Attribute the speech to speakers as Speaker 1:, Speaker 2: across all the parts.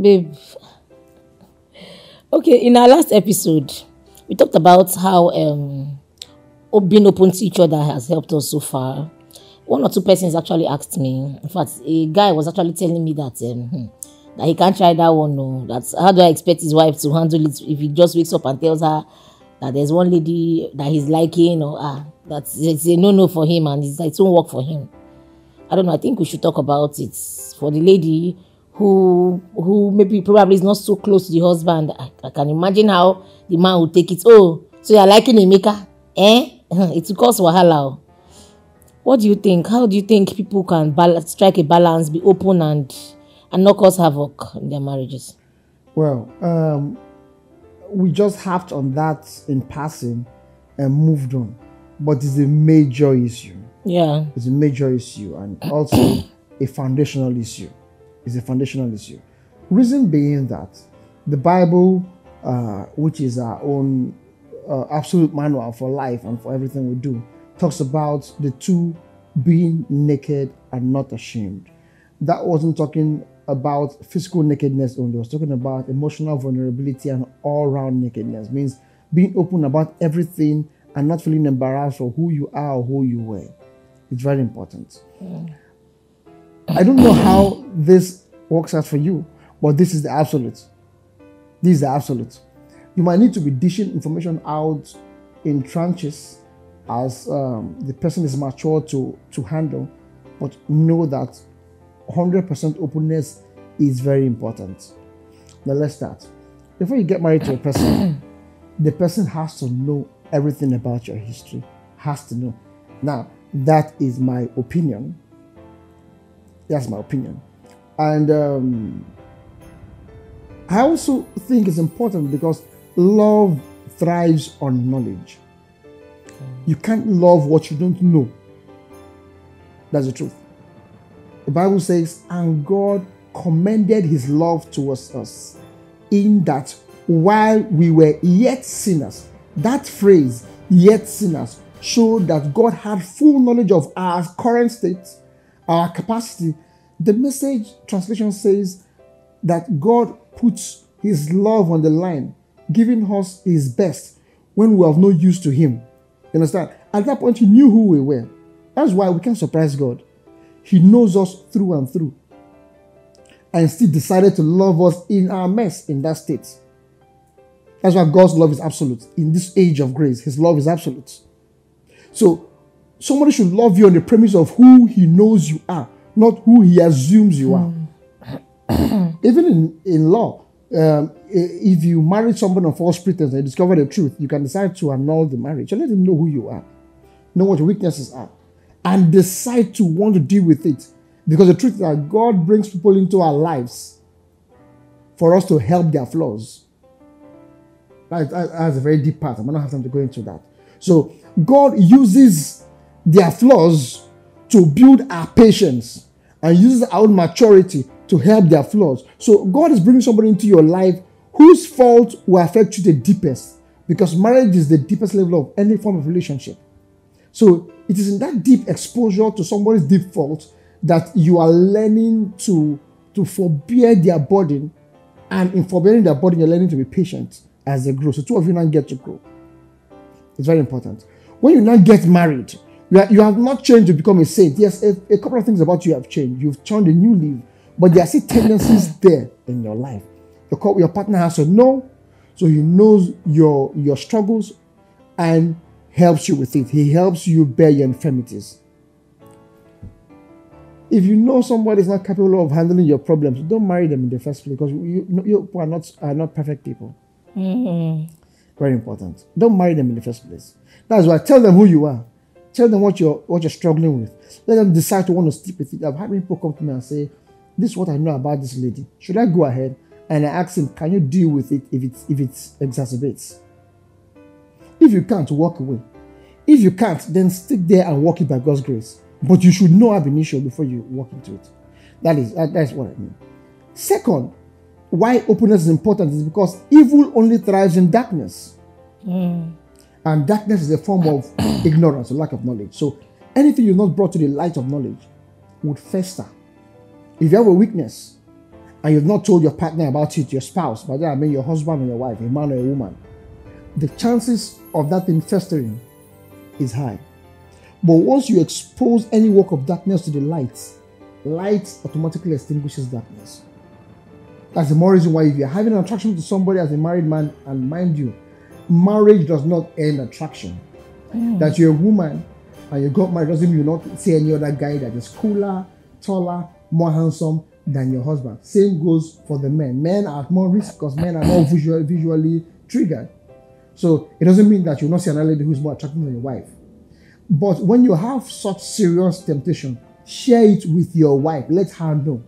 Speaker 1: Babe. Okay, in our last episode, we talked about how being open to each other has helped us so far. One or two persons actually asked me. In fact, a guy was actually telling me that that he can't try that one. No, that's how do I expect his wife to handle it if he just wakes up and tells her that there's one lady that he's liking, or that's it's a no for him and it won't work for him. I don't know. I think we should talk about it for the lady who maybe probably is not so close to the husband. I can imagine how the man would take it. Oh, so you're liking Emeka? It will cause wahala. What do you think? How do you think people can strike a balance, be open and not cause havoc in their marriages?
Speaker 2: Well, we just harped on that in passing and moved on. But it's a major issue.
Speaker 1: Yeah.
Speaker 2: It's a major issue and also a foundational issue. It's a foundational issue. Reason being that the Bible, which is our own absolute manual for life and for everything we do, talks about the two being naked and not ashamed. That wasn't talking about physical nakedness only. It was talking about emotional vulnerability and all-round nakedness. It means being open about everything and not feeling embarrassed for who you are or who you were. It's very important. I don't know how this works out for you, but this is the absolute. This is the absolute. You might need to be dishing information out in tranches as the person is mature to handle, but know that 100% openness is very important. Now let's start. Before you get married to a person, the person has to know everything about your history. Has to know. Now, that is my opinion. That's my opinion. And I also think it's important because love thrives on knowledge. You can't love what you don't know. That's the truth. The Bible says, and God commended his love towards us in that while we were yet sinners, that phrase, yet sinners, showed that God had full knowledge of our current state, our capacity. The Message translation says that God puts his love on the line, giving us his best when we have no use to him. You understand? At that point, he knew who we were. That's why we can't surprise God. He knows us through and through. And still decided to love us in our mess, in that state. That's why God's love is absolute. In this age of grace, his love is absolute. So, somebody should love you on the premise of who he knows you are, not who he assumes you are. Even in law, if you marry someone on false pretense and you discover the truth, you can decide to annul the marriage. So let him know who you are, know what your weaknesses are, and decide to want to deal with it. Because the truth is that God brings people into our lives for us to help their flaws. That's a very deep part. I might not have time to go into that. So God uses their flaws to build our patience and uses our own maturity to help their flaws. So God is bringing somebody into your life whose fault will affect you the deepest, because marriage is the deepest level of any form of relationship. So it is in that deep exposure to somebody's deep fault that you are learning to forbear their burden, and in forbearing their burden, you're learning to be patient as they grow. So two of you now get to grow. It's very important. When you now get married, you have not changed to become a saint. Yes, a couple of things about you have changed. You've turned a new leaf, but there are still tendencies there in your life. Your partner has to know, so he knows your struggles and helps you with it. He helps you bear your infirmities. If you know somebody is not capable of handling your problems, don't marry them in the first place, because you are not perfect people.
Speaker 1: Mm-hmm.
Speaker 2: Very important. Don't marry them in the first place. That's why tell them who you are. Tell them what you're struggling with. Let them decide to want to stick with it. I've had people come to me and say, this is what I know about this lady. Should I go ahead? And I ask him, can you deal with it if it exacerbates? If you can't, walk away. If you can't, then stick there and walk it by God's grace. But you should know ab initio before you walk into it. That's what I mean. Second, why openness is important is because evil only thrives in darkness. And darkness is a form of ignorance or lack of knowledge. So anything you've not brought to the light of knowledge would fester. If you have a weakness and you've not told your partner about it, your spouse, by that I mean your husband or your wife, a man or a woman, the chances of that thing festering is high. But once you expose any work of darkness to the light automatically extinguishes darkness. That's the more reason why if you're having an attraction to somebody as a married man, and mind you, marriage does not end attraction. That you're a woman and you got married doesn't mean you not see any other guy that is cooler, taller, more handsome than your husband. Same goes for the men. Men are at more risk because men are more visually triggered. So it doesn't mean that you'll not see another lady who's more attractive than your wife. But when you have such serious temptation, share it with your wife. Let her know.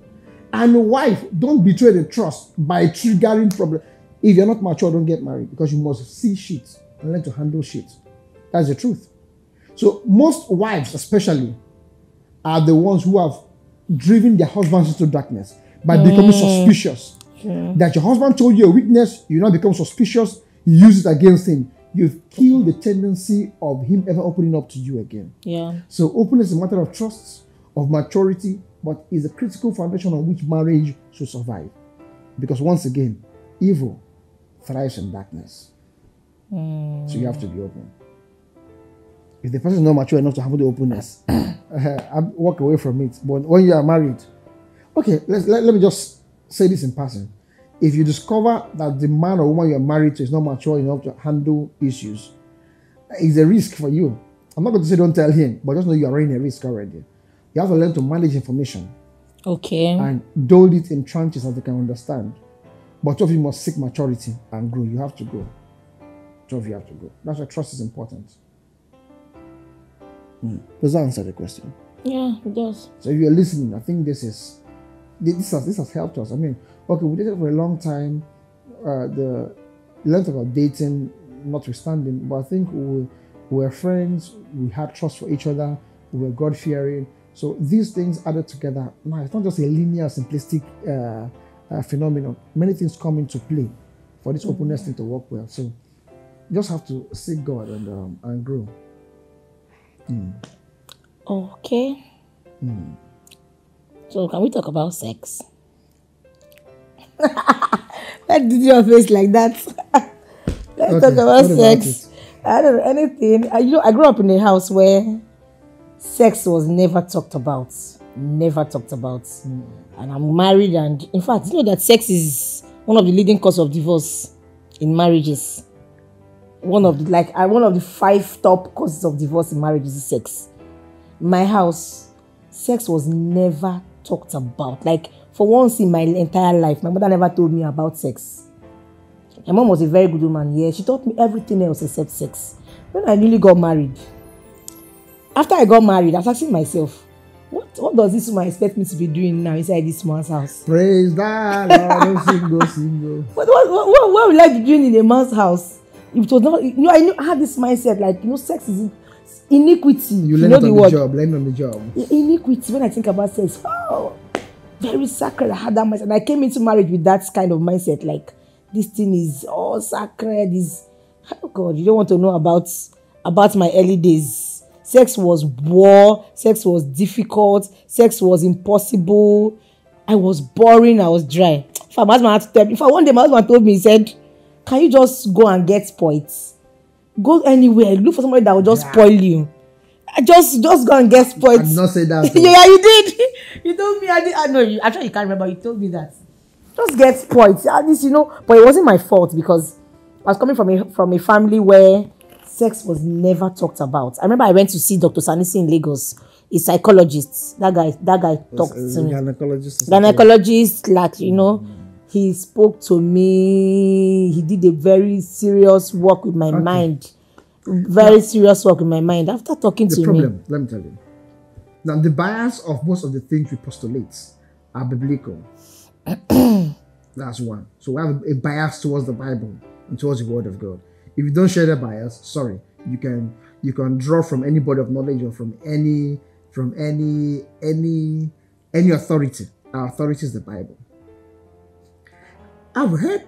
Speaker 2: And wife, don't betray the trust by triggering problems. If you're not mature, don't get married because you must see shit and learn to handle shit. That's the truth. So most wives especially are the ones who have driven their husbands into darkness by becoming suspicious. That your husband told you a weakness, you now become suspicious, you use it against him. You've killed the tendency of him ever opening up to you again.
Speaker 1: Yeah.
Speaker 2: So openness is a matter of trust, of maturity, but is a critical foundation on which marriage should survive. Because once again, evil thrives in darkness. So you have to be open. If the person is not mature enough to have the openness, walk away from it. But when you are married, okay, let me just say this in passing. If you discover that the man or woman you're married to is not mature enough to handle issues, it's a risk for you. I'm not going to say don't tell him, but just know you are running a risk already. You have to learn to manage information.
Speaker 1: Okay.
Speaker 2: And dole it in tranches as they can understand. But two of you must seek maturity and grow. You have to grow. Two of you have to grow. That's why trust is important. Does that answer the question?
Speaker 1: Yeah, it does.
Speaker 2: So if you're listening, I think this has helped us. I mean, okay, we dated for a long time. The length of our dating notwithstanding, but I think we were friends. We had trust for each other. We were God-fearing. So these things added together. Now, it's not just a linear, simplistic phenomenon. Many things come into play for this openness thing to work well. So you just have to seek God and grow.
Speaker 1: Okay. So can we talk about sex? Why did your face like that? Let's talk about sex. I don't know anything. I grew up in a house where sex was never talked about. Never talked about. And I'm married, and in fact, you know that sex is one of the leading causes of divorce in marriages. One of the 5 top causes of divorce in marriages is sex. My house, sex was never talked about. Like, for once in my entire life, my mother never told me about sex. My mom was a very good woman. Yeah, she taught me everything else except sex. When I really got married, after I got married, I was asking myself, what does this woman expect me to be doing now inside this man's house?
Speaker 2: Praise God, Lord, single.
Speaker 1: What will I be doing in a man's house? It was not, I had this mindset like, sex is iniquity.
Speaker 2: You learn on the job.
Speaker 1: Iniquity. When I think about sex, very sacred. I had that mindset. And I came into marriage with that kind of mindset. Like, this thing is all sacred. Oh God, you don't want to know about my early days. Sex was war. Sex was difficult. Sex was impossible. I was boring. I was dry. If one day my husband told me, he said, can you just go and get spoiled? Go anywhere. Look for somebody that will just spoil you. Just go and get spoiled.
Speaker 2: I did not say that.
Speaker 1: Yeah, you did. You told me. I know. Actually, you can't remember. You told me that. Just get spoiled. At least, But it wasn't my fault because I was coming from a family where sex was never talked about. I remember I went to see Dr. Sanisi in Lagos, a psychologist. That guy talked to me. Gynecologist, like, he spoke to me. He did a very serious work with my mind. Very serious work with my mind. After talking to me.
Speaker 2: Let me tell you. Now, the bias of most of the things we postulate are biblical. That's one. So we have a bias towards the Bible and towards the Word of God. If you don't share that bias, sorry, you can draw from any body of knowledge or from any authority. Our authority is the Bible. I've heard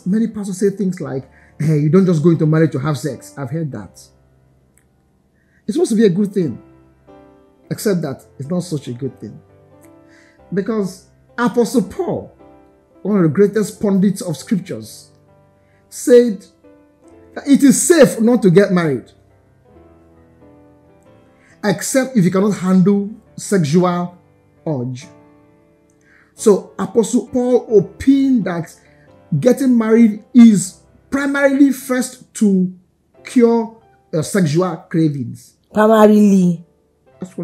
Speaker 2: many pastors say things like, hey, you don't just go into marriage to have sex. I've heard that. It's supposed to be a good thing. Except that it's not such a good thing. Because Apostle Paul one of the greatest pundits of scriptures, said that it is safe not to get married, except if you cannot handle sexual urge. So Apostle Paul opined that getting married is primarily first to cure sexual cravings.
Speaker 1: Primarily.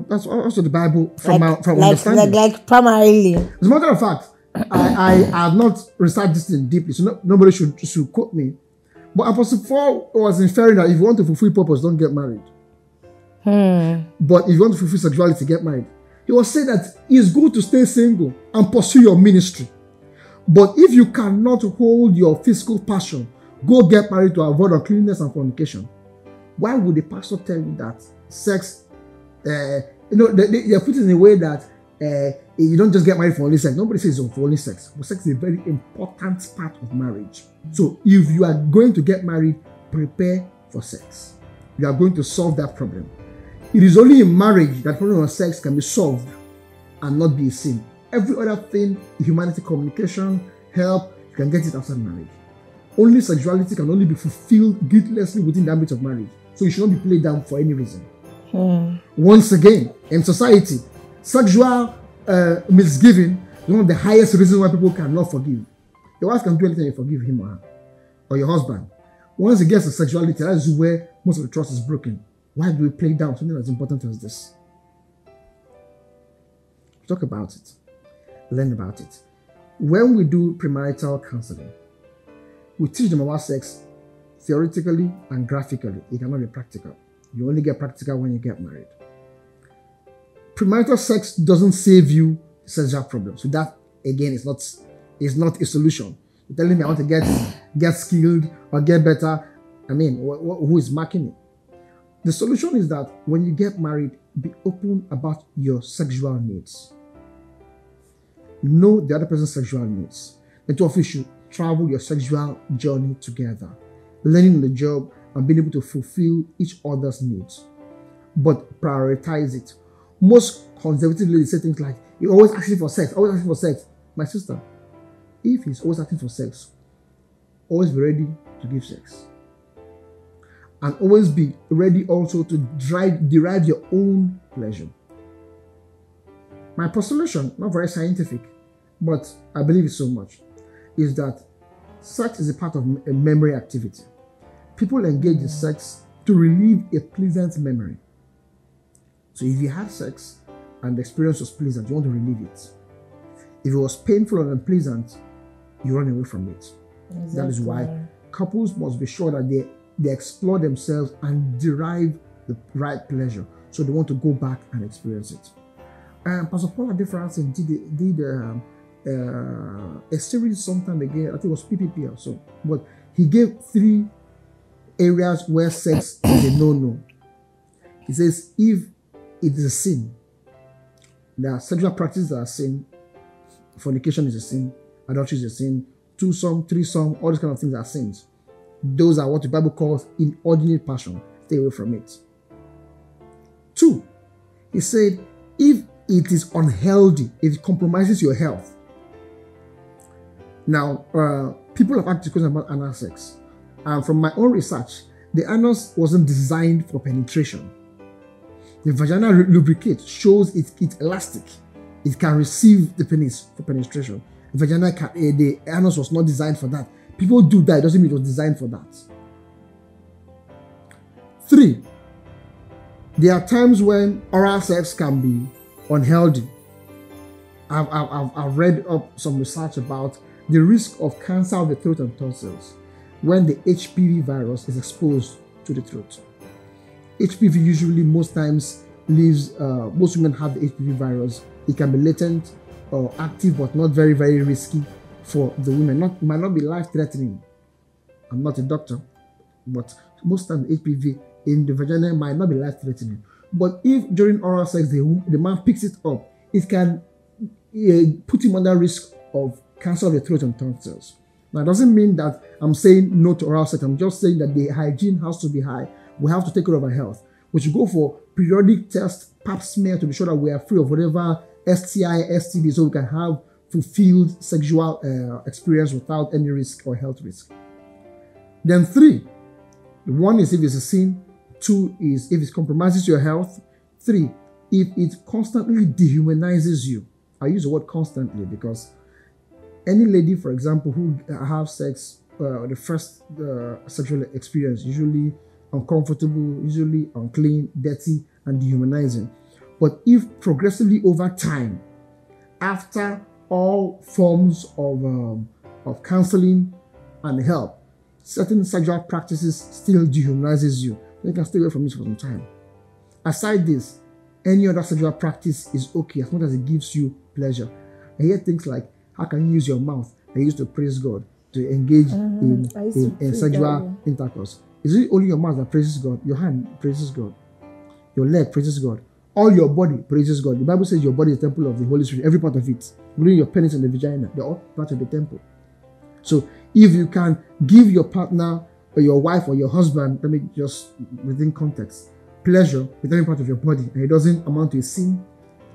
Speaker 2: That's also the Bible from understanding.
Speaker 1: Like primarily.
Speaker 2: As a matter of fact, I have not researched this thing deeply, so nobody should quote me. But Apostle Paul was inferring that if you want to fulfill purpose, don't get married. But if you want to fulfill sexuality, get married. He was saying that it's good to stay single and pursue your ministry. But if you cannot hold your physical passion, go get married to avoid uncleanness and fornication. Why would the pastor tell you that sex, they're put in a way that you don't just get married for only sex. Nobody says it's for only sex. But sex is a very important part of marriage. So if you are going to get married, prepare for sex. You are going to solve that problem. It is only in marriage that problem of sex can be solved and not be a sin. Every other thing, humanity, communication, help, you can get it outside marriage. Only sexuality can only be fulfilled guiltlessly within the ambit of marriage. So you should not be played down for any reason. Once again, in society, sexual misgiving is one of the highest reasons why people cannot forgive. Your wife can do anything, you forgive him or her, or your husband. Once it gets to sexuality, that's where most of the trust is broken. Why do we play down something as important as this? Talk about it. Learn about it. When we do premarital counseling, we teach them about sex theoretically and graphically. It cannot be practical. You only get practical when you get married. Premarital sex doesn't save you sexual problems. So that, again, is not a solution. You're telling me I want to get skilled or get better. I mean, who is marking it? The solution is that when you get married, be open about your sexual needs. Know the other person's sexual needs. The two of you should travel your sexual journey together, learning on the job and being able to fulfill each other's needs. But prioritize it. Most conservative ladies say things like, you're always asking for sex, always asking for sex. My sister, if he's always asking for sex, always be ready to give sex. And always be ready also to derive your own pleasure. My postulation, not very scientific, but I believe it so much, is that sex is a part of a memory activity. People engage in sex to relieve a pleasant memory. So if you had sex and the experience was pleasant, you want to relieve it. If it was painful or unpleasant, you run away from it. Exactly. That is why couples must be sure that they explore themselves and derive the right pleasure. So they want to go back and experience it. Pastor Paul Adefranson did a series sometime again. I think it was PPP or so. But he gave 3 areas where sex is a no-no. He says if it is a sin, there are sexual practices that are sin. Fornication is a sin. Adultery is a sin. Twosome, threesome, all these kind of things are sins. Those are what the Bible calls inordinate passion. Stay away from it. 2, he said, if it is unhealthy, if it compromises your health. Now, people have asked questions about anal sex. And from my own research, the anus wasn't designed for penetration. The vaginal lubricate shows it's elastic. It can receive the penis for penetration. The anus was not designed for that. People do that, it doesn't mean it was designed for that. 3, there are times when oral sex can be unhealthy. I've read up some research about the risk of cancer of the throat and tonsils when the HPV virus is exposed to the throat. HPV usually most times leaves, most women have the HPV virus. It can be latent or active, but not very, very risky for the women. Might not be life-threatening. I'm not a doctor, but most times HPV in the vagina might not be life-threatening. But if during oral sex the man picks it up, it can put him under risk of cancer of the throat and tonsils. Now, it doesn't mean that I'm saying no to oral sex. I'm just saying that the hygiene has to be high. We have to take care of our health. We should go for periodic test, pap smear to be sure that we are free of whatever STI, STD, so we can have fulfilled sexual experience without any risk or health risk. Then 3, one is if it's a sin. 2 is if it compromises your health. 3, if it constantly dehumanizes you. I use the word constantly because any lady, for example, who have sex, the first sexual experience, usually uncomfortable, usually unclean, dirty, and dehumanizing. But if progressively over time, after all forms of counseling and help, certain sexual practices still dehumanizes you, you can stay away from it for some time. Aside this, any other sexual practice is okay as long as it gives you pleasure. I hear things like, how can you use your mouth and use to praise God, to engage in sexual intercourse? Is it only your mouth that praises God? Your hand praises God. Your leg praises God. All your body praises God. The Bible says your body is the temple of the Holy Spirit, every part of it, including your penis and the vagina. They're all part of the temple. So if you can give your partner or your wife or your husband, let me just within context, pleasure with every part of your body, and it doesn't amount to a sin,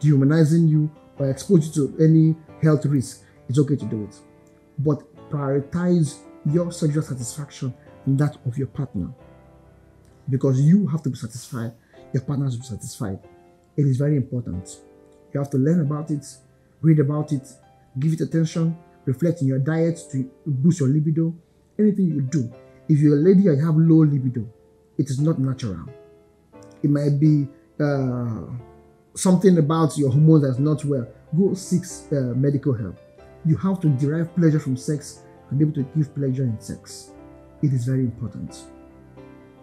Speaker 2: dehumanizing you, or expose you to any health risk, it's okay to do it. But prioritize your sexual satisfaction and that of your partner. Because you have to be satisfied, your partner has to be satisfied. It is very important. You have to learn about it, read about it, give it attention, reflect in your diet to boost your libido. Anything you do. If you're a lady and you have low libido, it is not natural. It might be something about your hormones that's not well. Go seek medical help. You have to derive pleasure from sex and be able to give pleasure in sex. It is very important.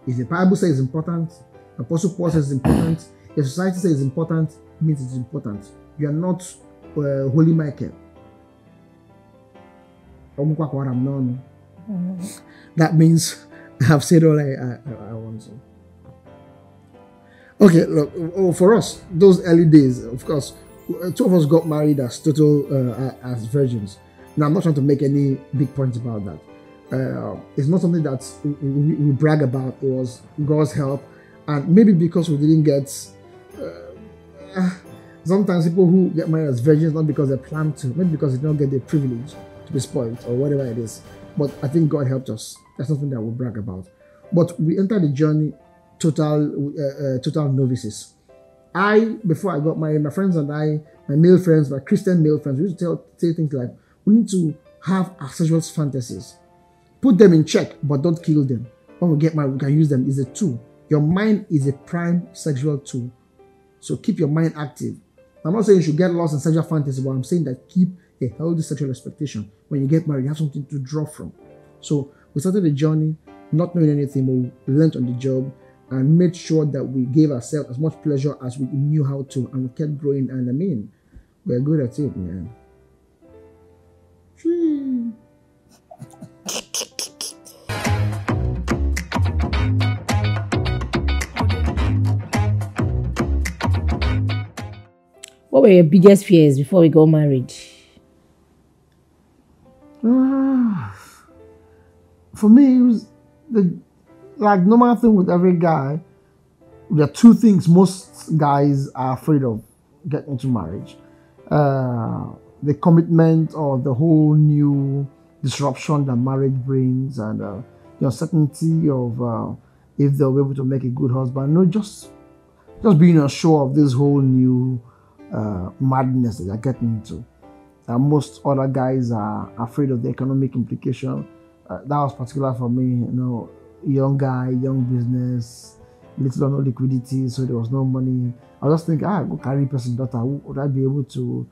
Speaker 2: If the Bible says it's important, Apostle Paul says it's important, if society says it's important, it means it's important. You are not Holy Michael. That means I have said all I want to. Okay, look, for us, those early days, of course, 2 of us got married as as virgins. Now, I'm not trying to make any big points about that. It's not something that we brag about. It was God's help, and maybe because we didn't get. Sometimes people who get married as virgins not because they plan to, maybe because they don't get the privilege to be spoiled or whatever it is. But I think God helped us. That's something that we brag about. But we entered the journey total novices. Before I got married, my friends and I, my male friends, my Christian male friends, we used to say things like, we need to have our sexual fantasies. Put them in check, but don't kill them. When we get married, we can use them. It's a tool. Your mind is a prime sexual tool. So keep your mind active. I'm not saying you should get lost in sexual fantasy, but I'm saying that keep a healthy sexual expectation. When you get married, you have something to draw from. So we started the journey, not knowing anything, but we learned on the job and made sure that we gave ourselves as much pleasure as we knew how to, and we kept growing. And I mean, we're good at it, man.
Speaker 1: What were your biggest fears before we got married?
Speaker 2: For me, it was like normal thing with every guy. There are 2 things most guys are afraid of getting into marriage. The commitment or the whole new disruption that marriage brings, and the uncertainty of if they'll be able to make a good husband. No, just being unsure of this whole new madness that they're getting into. Most other guys are afraid of the economic implication. That was particular for me, young guy, young business, little or no liquidity, so there was no money. I was just thinking, go carry person's daughter. Would I be able to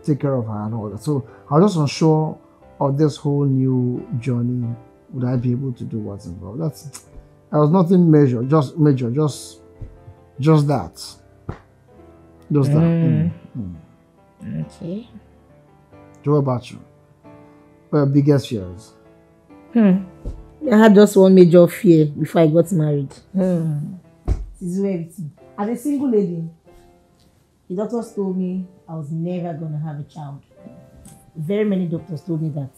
Speaker 2: take care of her and all that? So I was just unsure of this whole new journey. Would I be able to do what's involved? That was nothing major, just that. Just that.
Speaker 1: Okay.
Speaker 2: So what about you? What are your biggest fears?
Speaker 1: I had just one major fear before I got married. This is everything. As a single lady, the doctors told me I was never going to have a child. Very many doctors told me that.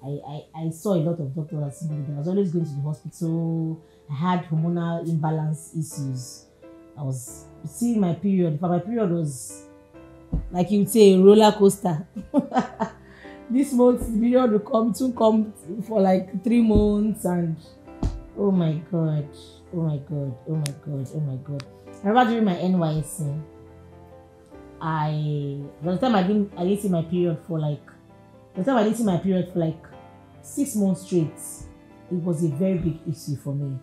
Speaker 1: I saw a lot of doctors as single lady. I was always going to the hospital. I had hormonal imbalance issues. I was seeing my period. My period was like you would say, a roller coaster. This month, the period will come, it will come for like 3 months, and oh my God, oh my God, oh my God, oh my God. I remember during my NYSC, by the time I didn't see my period for like, 6 months straight. It was a very big issue for me.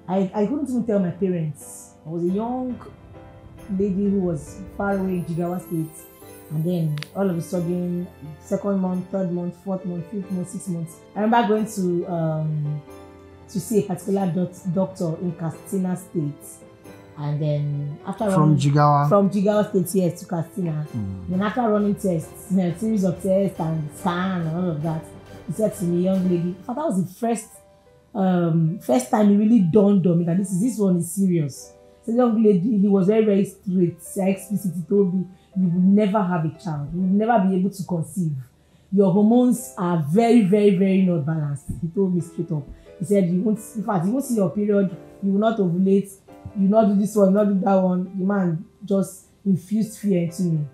Speaker 1: I couldn't even tell my parents. I was a young lady who was far away in Jigawa State, and then all of a sudden, 2nd month, 3rd month, 4th month, 5th month, 6th month. I remember going to see a particular doctor in Katsina State, and then after
Speaker 2: from
Speaker 1: Jigawa State, yes, to Katsina. Then after running tests, a series of tests and scan and all of that, he said to me, young lady, that was the first time it really dawned on me that this one is serious. So the young lady, he was very, very straight, explicit. He told me, you will never have a child. You will never be able to conceive. Your hormones are very, very, very not balanced. He told me straight up. He said, you won't see your period, you will not ovulate, you will not do this one, you will not do that one. The man just infused fear into me.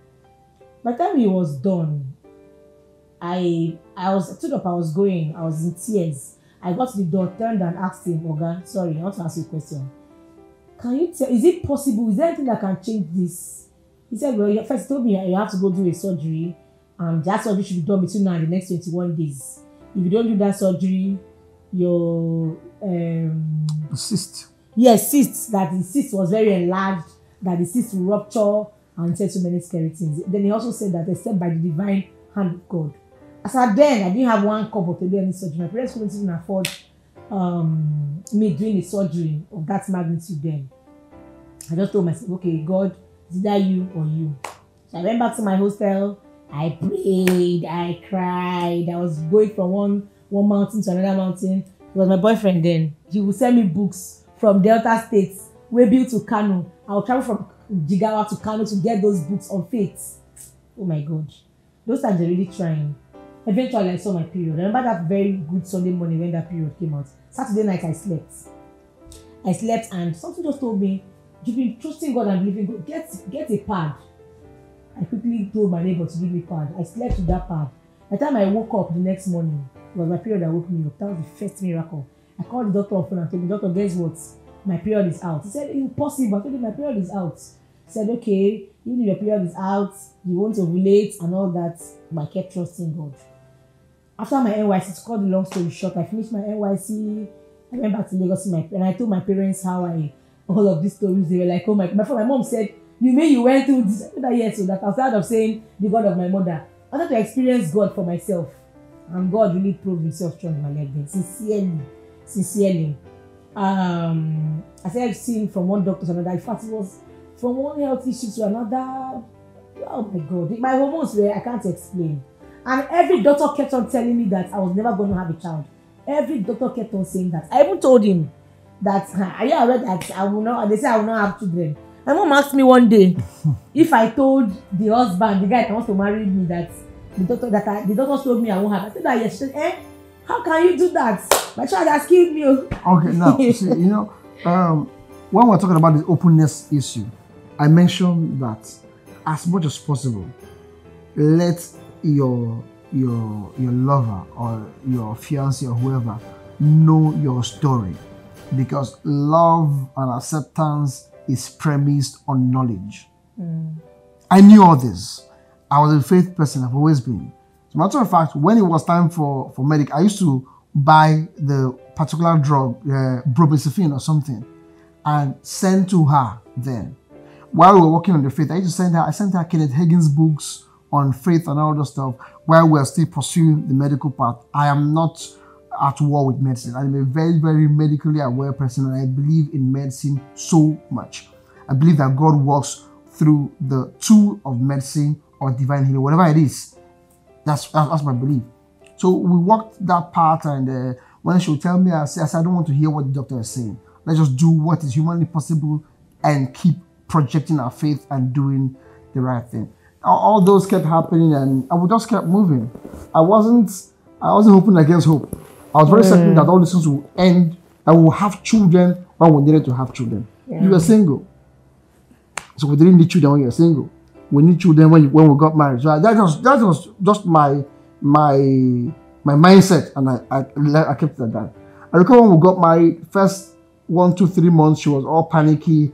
Speaker 1: By the time he was done, I stood up, I was in tears. I got to the door, turned and asked him, Oga, sorry, I want to ask you a question. Can you tell, is it possible, is there anything that can change this? He said, well, first he told me you have to go do a surgery, and that surgery should be done between now and the next 21 days. If you don't do that surgery, your
Speaker 2: cyst.
Speaker 1: Yes, cyst, that the cyst was very enlarged, that the cyst will rupture, and said so many scary things. Then he also said that except by the divine hand of God. As at then, I didn't have 1 kobo to do any surgery. My parents couldn't even afford me doing a surgery of that magnitude then. I just told myself, okay, God, it's either you or you. So I went back to my hostel. I prayed, I cried. I was going from one mountain to another mountain. It was my boyfriend then. He would send me books from Delta State, Webil to Kano. I would travel from Jigawa to Kano to get those books on faith. Oh my God. Those times are really trying. Eventually, I saw my period. I remember that very good Sunday morning when that period came out. Saturday night, I slept. And something just told me, you've been trusting God and believing God. Get a pad. I quickly told my neighbor to give me a pad. I slept with that pad. By the time I woke up the next morning, it was my period that woke me up. That was the first miracle. I called the doctor on phone and told him, doctor, guess what? My period is out. He said, impossible. I told him my period is out. He said, okay, even if your period is out, you won't ovulate and all that. But I kept trusting God. After my NYC, to cut the long story short, I finished my NYC. I went back to Lagos and I told my parents how all of these stories. They were like, oh my mom said, you mean you went through this? I said, yes, so that I was tired of saying the God of my mother. I wanted to experience God for myself. And God really proved himself strong in my life then, sincerely. I started seeing from one doctor to another. In fact, it was from one health issue to another. Oh my God. My hormones were, I can't explain. And every doctor kept on telling me that I was never going to have a child. Every doctor kept on saying that. I even told him that, are you aware that I will not, they say I will not have children. My mom asked me one day if I told the husband, the guy that wants to marry me, that the doctor told me I won't have. I said that yes. She said, how can you do that? My child has killed me.
Speaker 2: Okay, now, see, when we're talking about the openness issue, I mentioned that as much as possible, let your lover or your fiancé or whoever know your story, because love and acceptance is premised on knowledge. I knew all this. I was a faith person. I've always been. As a matter of fact, when it was time for medic, I used to buy the particular drug, bromazepine or something, and send to her then. While we were working on the faith, I sent her Kenneth Hagin's books on faith and all that stuff while we're still pursuing the medical path. I am not at war with medicine. I'm a very, very medically aware person, and I believe in medicine so much. I believe that God works through the tool of medicine or divine healing, whatever it is. That's my belief. So we walked that path, and when she would tell me, I said, I don't want to hear what the doctor is saying. Let's just do what is humanly possible and keep projecting our faith and doing the right thing. All those kept happening, and I would just kept moving. I wasn't hoping against hope. I was very certain that all these things will end and we will have children when we needed to have children. Yeah. You were single, so we didn't need children when you were single. we need children when we got married. So that was just my mindset, and I kept it at that. I recall when we got married, first 1, 2, 3 months, she was all panicky.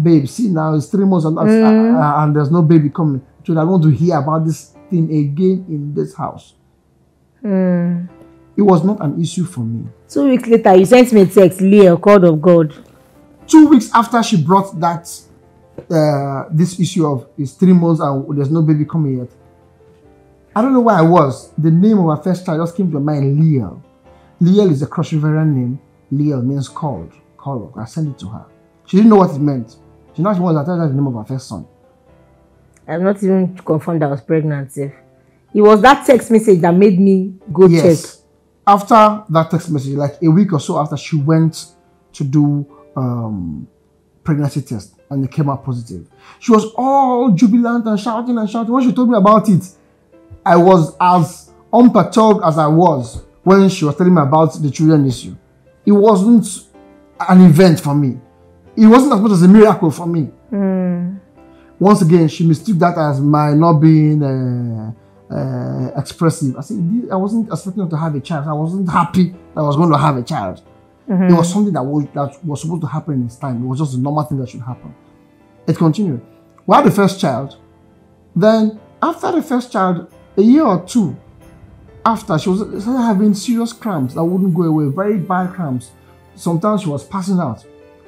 Speaker 2: Babe, see now it's 3 months and there's no baby coming. So I want to hear about this thing again in this house. It was not an issue for me.
Speaker 1: 2 weeks later, you sent me a text, Leah, God of God.
Speaker 2: 2 weeks after she brought that this issue of it's 3 months and there's no baby coming yet, I don't know where I was. The name of our first child just came to my mind, Liel. Liel is a Cross Riverian name. Liel means called. I sent it to her. She didn't know what it meant. She now she wants to tell her the name of her first son.
Speaker 1: I'm not even confirmed I was pregnant. It was that text message that made me go check.
Speaker 2: After that text message, like a week or so after, she went to do pregnancy test and it came out positive. She was all jubilant and shouting and shouting. When she told me about it, I was as unperturbed as I was when she was telling me about the children issue. It wasn't an event for me. It wasn't as much as a miracle for me. Once again, she mistook that as my not being expressive. I said, I wasn't expecting to have a child. I wasn't happy that I was going to have a child. It was something that was supposed to happen in its time. It was just a normal thing that should happen. It continued. We had the first child. Then, after the first child, a year or two after, she started having serious cramps that wouldn't go away, very bad cramps. Sometimes she was passing out.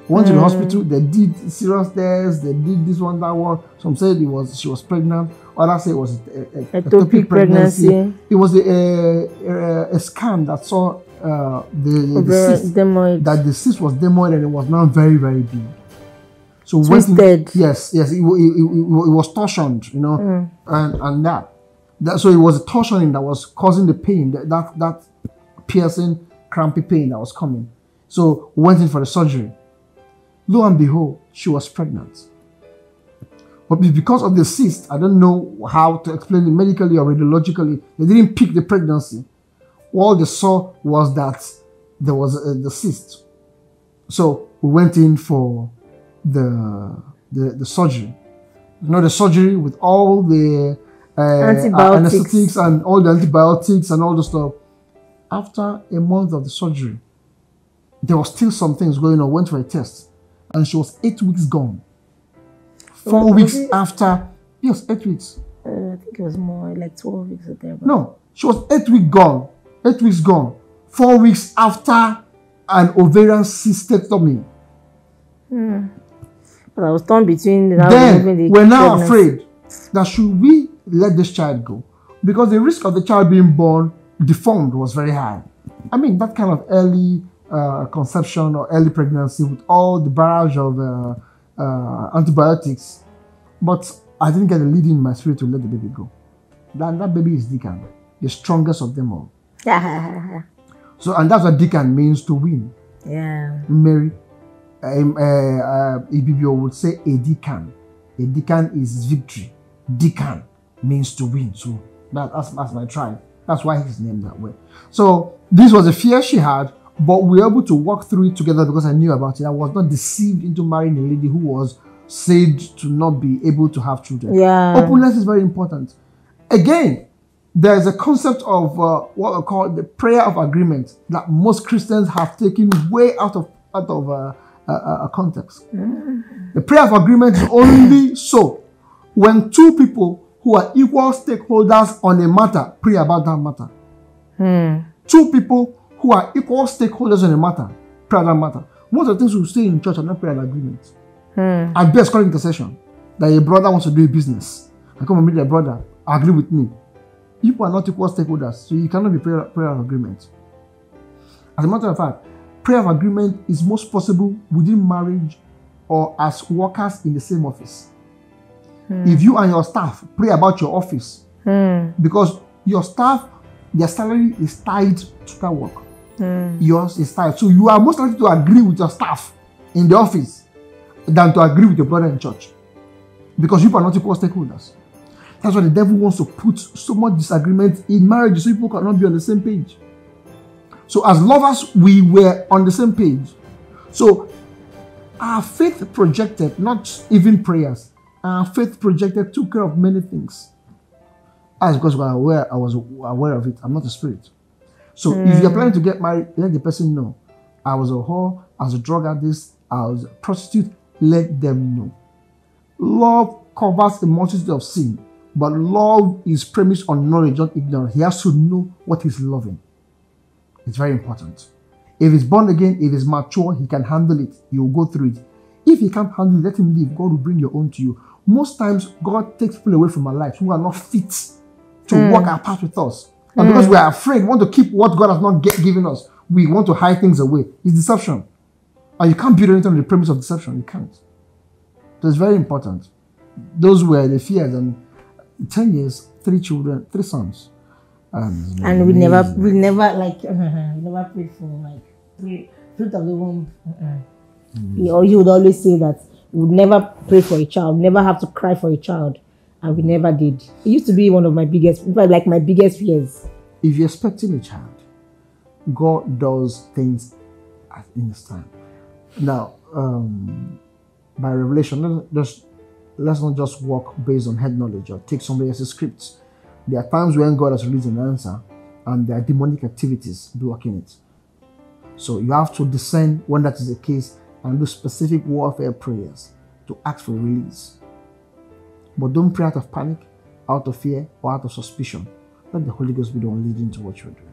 Speaker 2: Went to the hospital, they did serious tests, they did this one, that one. Some said she was pregnant, others said it was ectopic pregnancy. It was a scan that saw the cyst, that the cyst was demoid and it was now very, very big. So
Speaker 1: twisted.
Speaker 2: Yes, it was torsioned, you know, and that. So it was a torsioning that was causing the pain, that piercing, crampy pain that was coming. So we went in for the surgery. Lo and behold, she was pregnant. But because of the cyst, I don't know how to explain it medically or radiologically, they didn't pick the pregnancy. All they saw was that there was the cyst. So we went in for the surgery. You know, the surgery with all the anesthetics and all the antibiotics and all the stuff. After a month of the surgery, there was still some things going on. Went for a test. And she was 8 weeks gone. 4 weeks after, yes, 8 weeks.
Speaker 1: I think it was more like 12 weeks or there.
Speaker 2: No, she was 8 weeks gone. 8 weeks gone. 4 weeks after an ovarian cystectomy.
Speaker 1: But I was torn between.
Speaker 2: Then we're now afraid that should we let this child go, because the risk of the child being born deformed was very high. I mean, that kind of early conception or early pregnancy with all the barrage of antibiotics, but I didn't get a lead in my spirit to let the baby go. That baby is Deacon, the strongest of them all. So, and that's what Deacon means, to win.
Speaker 1: Yeah.
Speaker 2: Mary, Ibibio would say a Deacon. A Deacon is victory. Deacon means to win. So that's my tribe. That's why he's named that way. So this was a fear she had, but we were able to walk through it together because I knew about it. I was not deceived into marrying a lady who was said to not be able to have children.
Speaker 1: Yeah.
Speaker 2: Openness is very important. Again, there's a concept of what we call the prayer of agreement that most Christians have taken way out of context. The prayer of agreement is only so when two people who are equal stakeholders on a matter pray about that matter. Two people who are equal stakeholders on a matter pray about that matter. Most of the things we say in church are not prayer of agreement. At best, call intercession. That a brother wants to do a business. I come and meet a brother, agree with me. People are not equal stakeholders, so you cannot be prayer of agreement. As a matter of fact, prayer of agreement is most possible within marriage or as workers in the same office. If you and your staff pray about your office, because your staff, their salary is tied to that work. Yours is tied. So you are most likely to agree with your staff in the office than to agree with your brother in church. Because you are not equal stakeholders. That's why the devil wants to put so much disagreement in marriage so people cannot be on the same page. So as lovers, we were on the same page. So our faith projected, not even prayers, And faith projected took care of many things. As because I was aware of it. I'm not a spirit. So if you're planning to get married, let the person know. I was a whore, I was a drug addict, I was a prostitute. Let them know. Love covers a multitude of sin, but love is premised on knowledge, not ignorance. He has to know what he's loving. It's very important. If he's born again, if he's mature, he can handle it. He will go through it. If he can't handle it, let him leave. God will bring your own to you. Most times, God takes people away from our lives who are not fit to walk our path with us. And because we are afraid, we want to keep what God has not given us, we want to hide things away. It's deception. And you can't build anything on the premise of deception. You can't. So it's very important. Those were the fears. And 10 years, 3 children, 3 sons.
Speaker 1: And we never never prayed for like fruit of the womb. He would always say that we would never pray for a child, never have to cry for a child, and we never did. It used to be one of my biggest fears.
Speaker 2: If you're expecting a child, God does things in His time. Now, by revelation, let's not just walk based on head knowledge or take somebody else's scripts. There are times when God has released an answer and there are demonic activities blocking it. So you have to discern when that is the case and do specific warfare prayers to ask for release. But don't pray out of panic, out of fear, or out of suspicion. Let the Holy Ghost be the one leading to what you're doing.